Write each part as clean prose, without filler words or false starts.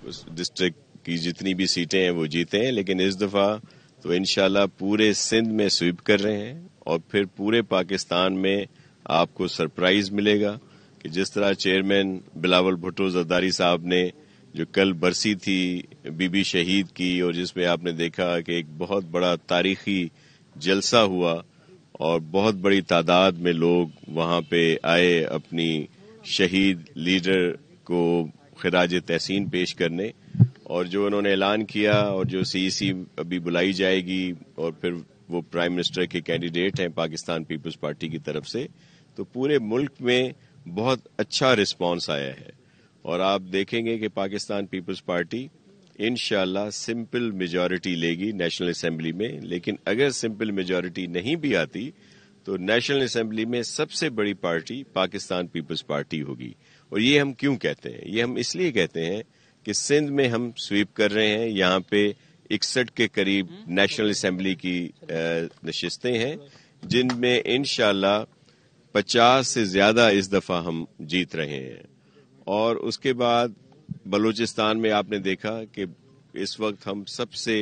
District کی جتنی بھی سیٹیں ہیں وہ جیتے ہیں، لیکن اس دفعہ تو انشاءاللہ پورے سندھ میں سویپ کر رہے ہیں، اور پھر پورے پاکستان میں آپ کو سرپرائز ملے گا کہ جس طرح چیئرمین بلاول بھٹو زرداری صاحب نے جو کل برسی تھی بی بی شہید کی، اور جس میں آپ نے دیکھا کہ ایک بہت بڑا تاریخی جلسہ ہوا اور بہت بڑی تعداد میں لوگ وہاں پہ آئے اپنی شہید لیڈر کو خراج تحسین پیش کرنے، اور جو انہوں نے اعلان کیا اور جو سی ابھی بلائی جائے گی، اور پھر وہ پرائم منسٹر کے کینڈیڈیٹ ہیں پاکستان پیپلز پارٹی کی طرف سے، تو پورے ملک میں بہت اچھا رسپانس آیا ہے، اور آپ دیکھیں گے کہ پاکستان پیپلز پارٹی انشاءاللہ سمپل میجورٹی لے گی نیشنل اسمبلی میں، لیکن اگر سمپل میجورٹی نہیں بھی آتی تو نیشنل اسمبلی میں سب سے بڑی پارٹی پاکستان پیپلز پارٹی ہوگی۔ اور یہ ہم کیوں کہتے ہیں؟ یہ ہم اس لیے کہتے ہیں کہ سندھ میں ہم سویپ کر رہے ہیں، یہاں پہ 61 کے قریب نیشنل اسمبلی کی نشستیں ہیں، جن میں انشاءاللہ 50 سے زیادہ اس دفعہ ہم جیت رہے ہیں۔ اور اس کے بعد بلوچستان میں آپ نے دیکھا کہ اس وقت ہم سب سے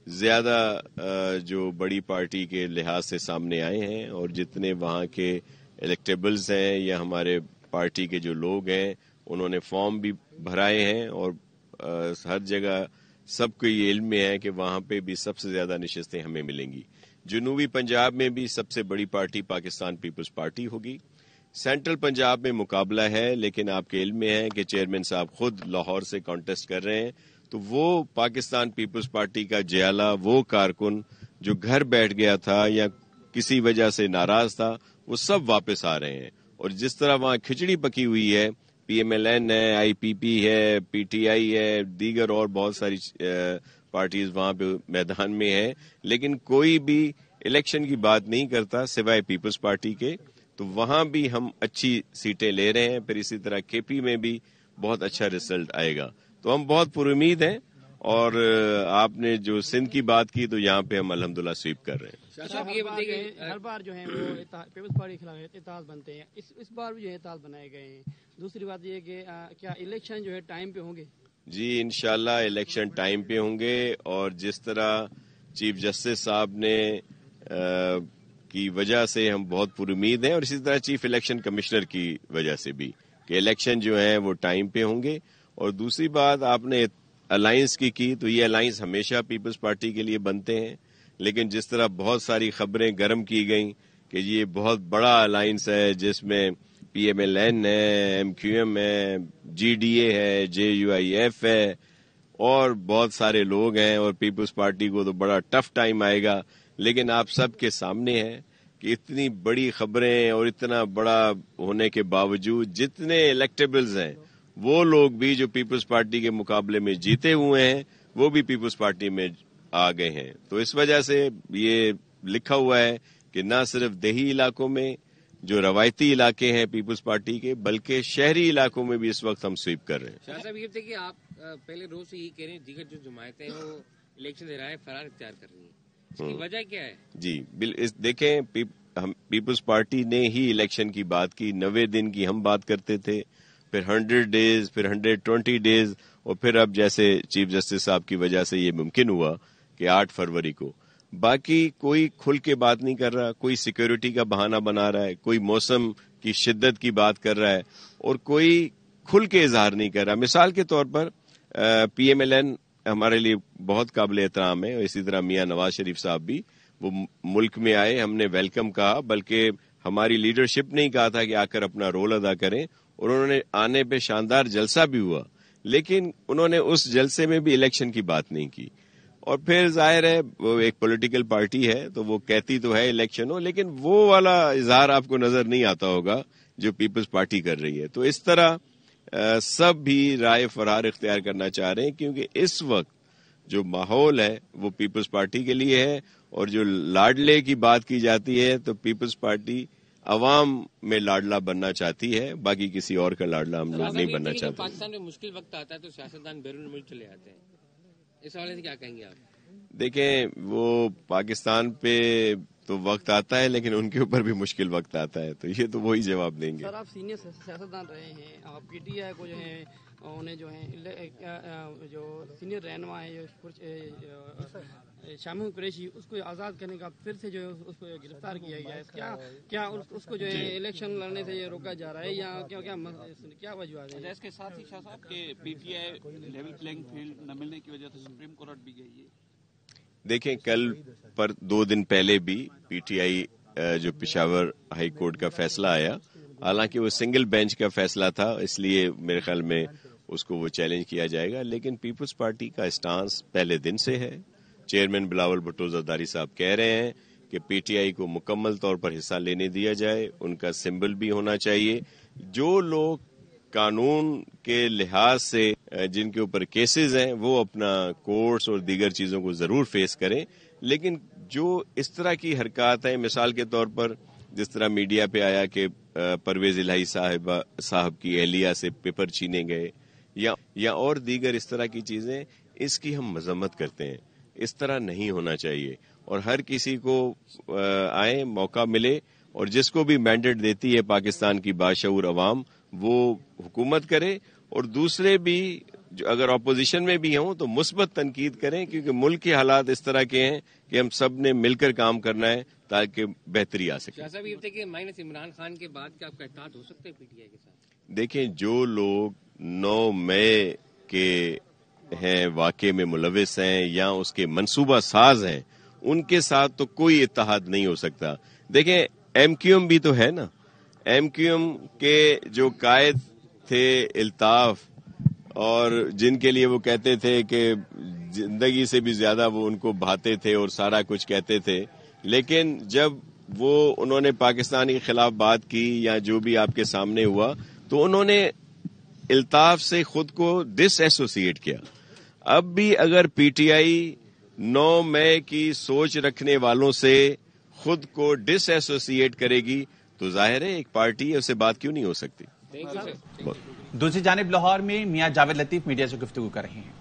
زیادہ جو بڑی پارٹی کے لحاظ سے سامنے آئے ہیں، اور جتنے وہاں کے الیکٹیبلز ہیں یا ہمارے پارٹی کے جو لوگ ہیں انہوں نے فارم بھی بھرائے ہیں، اور ہر جگہ سب کو یہ علم میں ہے کہ وہاں پہ بھی سب سے زیادہ نشستیں ہمیں ملیں گی۔ جنوبی پنجاب میں بھی سب سے بڑی پارٹی پاکستان پیپلز پارٹی ہوگی۔ سینٹرل پنجاب میں مقابلہ ہے، لیکن آپ کے علم میں ہے کہ چیئرمین صاحب خود لاہور سے کانٹیسٹ کر رہے ہیں، تو وہ پاکستان پیپلز پارٹی کا جیالہ، وہ کارکن جو گھر بیٹھ گیا تھا یا کسی وجہ سے ناراض تھا، وہ سب واپس آ رہے ہیں۔ اور جس طرح وہاں کھچڑی پکی ہوئی ہے، پی ایم ایل این ہے، آئی پی پی ہے، پی ٹی آئی ہے، دیگر اور بہت ساری پارٹیز وہاں پہ میدان میں ہیں، لیکن کوئی بھی الیکشن کی بات نہیں کرتا سوائے پیپلز پارٹی کے، تو وہاں بھی ہم اچھی سیٹیں لے رہے ہیں۔ پھر اسی طرح کے پی میں بھی بہت اچھا رزلٹ آئے گا، تو ہم بہت پر امید ہیں۔ اور آپ نے جو سندھ کی بات کی تو یہاں پہ ہم الحمدللہ سویپ کر رہے ہیں۔ صاحب یہ بتائیے، ہر بار جو ہے وہ پیپلز پارٹی کے خلاف اتحاد بنتے ہیں، اس بار بھی جو ہے اتحاد بنائے گئے ہیں۔ دوسری بات یہ کہ کیا الیکشن جو ہے ٹائم پہ ہوں گے؟ جی انشاءاللہ الیکشن ٹائم پہ ہوں گے، اور جس طرح چیف جسٹس صاحب نے کی وجہ سے ہم بہت پر امید ہیں، اور اسی طرح چیف الیکشن کمشنر کی وجہ سے بھی کہ الیکشن جو ہیں وہ ٹائم پہ ہوں گے۔ اور دوسری بات آپ نے الائنس کی تو یہ الائنس ہمیشہ پیپلز پارٹی کے لیے بنتے ہیں، لیکن جس طرح بہت ساری خبریں گرم کی گئیں کہ یہ بہت بڑا الائنس ہے جس میں پی ایم ایل این ہے، ایم کیو ایم ہے، جی ڈی اے ہے، جے یو آئی ایف ہے، اور بہت سارے لوگ ہیں، اور پیپلز پارٹی کو تو بڑا ٹف ٹائم آئے گا، لیکن آپ سب کے سامنے ہے کہ اتنی بڑی خبریں اور اتنا بڑا ہونے کے باوجود جتنے الیکٹیبلز ہیں وہ لوگ بھی جو پیپلز پارٹی کے مقابلے میں جیتے ہوئے ہیں وہ بھی پیپلز پارٹی میں آ گئے ہیں۔ تو اس وجہ سے یہ لکھا ہوا ہے کہ نہ صرف دیہی علاقوں میں جو روایتی علاقے ہیں پیپلز پارٹی کے، بلکہ شہری علاقوں میں بھی اس وقت ہم سویپ کر رہے ہیں۔ شاہ صاحب یہ بتائیے کہ آپ پہلے روز سے یہ کہہ رہے ہیں دیگر جو جماعتیں ہیں وہ الیکشن سے رائے فرار اختیار کر رہی ہیں، اس کی وجہ کیا ہے؟ جی دیکھیں، ہم پیپلز پارٹی نے ہی الیکشن کی بات کی، 90 دن کی ہم بات کرتے تھے، پھر 100 ڈیز، پھر 120 ڈیز، اور پھر اب جیسے چیف جسٹس صاحب کی وجہ سے یہ ممکن ہوا کہ 8 فروری کو۔ باقی کوئی کھل کے بات نہیں کر رہا، کوئی سیکیورٹی کا بہانہ بنا رہا ہے، کوئی موسم کی شدت کی بات کر رہا ہے، اور کوئی کھل کے اظہار نہیں کر رہا۔ مثال کے طور پر پی ایم ایل این ہمارے لیے بہت قابل احترام ہے، اور اسی طرح میاں نواز شریف صاحب بھی، وہ ملک میں آئے، ہم نے ویلکم کہا، بلکہ ہماری لیڈرشپ نے ہی کہا تھا کہ آ کر اپنا رول ادا کریں، اور انہوں نے آنے پہ شاندار جلسہ بھی ہوا، لیکن انہوں نے اس جلسے میں بھی الیکشن کی بات نہیں کی۔ اور پھر ظاہر ہے وہ ایک پولیٹیکل پارٹی ہے تو وہ کہتی تو ہے الیکشن ہو، لیکن وہ والا اظہار آپ کو نظر نہیں آتا ہوگا جو پیپلز پارٹی کر رہی ہے۔ تو اس طرح سب بھی رائے فرار اختیار کرنا چاہ رہے ہیں، کیونکہ اس وقت جو ماحول ہے وہ پیپلز پارٹی کے لیے ہے، اور جو لاڈلے کی بات کی جاتی ہے تو پیپلز پارٹی عوام میں لاڈلا بننا چاہتی ہے، باقی کسی اور کا لاڈلا ہم لوگ نہیں بننا چاہتے۔ پاکستان میں مشکل وقت آتا ہے تو سیاستدان بیرون ملک چلے آتے ہیں، اس حوالے سے کیا کہیں گے آپ؟ دیکھیں، وہ پاکستان پہ تو وقت آتا ہے، لیکن ان کے اوپر بھی مشکل وقت آتا ہے، تو یہ تو وہی جواب دیں گے۔ سر آپ سینئر سیاستدان رہے ہیں، آپ پی ٹی آئی کو جو ہے انہیں جو ہے جو سینئر رہنما ہے شامی قریشی اس کو آزاد کرنے کا پھر سے جو ہے اس کو گرفتار کیا گیا ہے. کیا اس کو جو ہے الیکشن لڑنے سے یہ روکا جا رہا ہے یا کیا وجوہات ہیں؟ اس کے ساتھ ہی شاہ صاحب کہ P T I level playing field نہ ملنے کی وجہ سے سپریم کورٹ بھی گئی ہے. دیکھیں کل پر 2 دن پہلے بھی پی ٹی آئی جو پشاور ہائی کورٹ کا فیصلہ آیا، حالانکہ وہ سنگل بینچ کا فیصلہ تھا، اس لیے میرے خیال میں اس کو وہ چیلنج کیا جائے گا. لیکن پیپلز پارٹی کا اسٹانس پہلے دن سے ہے. چیئرمین بلاول بھٹو زرداری صاحب کہہ رہے ہیں کہ پی ٹی آئی کو مکمل طور پر حصہ لینے دیا جائے، ان کا سمبل بھی ہونا چاہیے. جو لوگ قانون کے لحاظ سے جن کے اوپر کیسز ہیں وہ اپنا کورٹس اور دیگر چیزوں کو ضرور فیس کریں، لیکن جو اس طرح کی حرکات ہیں، مثال کے طور پر جس طرح میڈیا پہ آیا کہ پرویز الہی صاحب کی اہلیہ سے پیپر چھینے گئے یا اور دیگر اس طرح کی چیزیں، اس کی ہم مذمت کرتے ہیں. اس طرح نہیں ہونا چاہیے اور ہر کسی کو آئے موقع ملے، اور جس کو بھی مینڈیٹ دیتی ہے پاکستان کی باشعور عوام وہ حکومت کرے، اور دوسرے بھی جو اگر اپوزیشن میں بھی ہوں تو مثبت تنقید کریں، کیونکہ ملک کے حالات اس طرح کے ہیں کہ ہم سب نے مل کر کام کرنا ہے تاکہ بہتری آ سکے. صاحب یہ بتائیے کہ مائنس عمران خان کے بعد کیا آپ کا اتحاد ہو سکتا ہے پی ٹی آئی کے ساتھ؟ دیکھیں جو لوگ 9 مئی کے ہیں واقعے میں ملوث ہیں یا اس کے منصوبہ ساز ہیں، ان کے ساتھ تو کوئی اتحاد نہیں ہو سکتا. دیکھیں ایم کیو ایم بھی تو ہے نا، ایم کیو ایم کے جو قائد تھے الطاف، اور جن کے لیے وہ کہتے تھے کہ زندگی سے بھی زیادہ وہ ان کو بھاتے تھے اور سارا کچھ کہتے تھے، لیکن جب انہوں نے پاکستان کے خلاف بات کی یا جو بھی آپ کے سامنے ہوا تو انہوں نے الطاف سے خود کو ڈس ایسوسیٹ کیا. اب بھی اگر پی ٹی آئی 9 مئی کی سوچ رکھنے والوں سے خود کو ڈس ایسوسیٹ کرے گی تو ظاہر ہے ایک پارٹی ہے، اس سے بات کیوں نہیں ہو سکتی. دوسری جانب لاہور میں میاں جاوید لطیف میڈیا سے گفتگو کر رہے ہیں.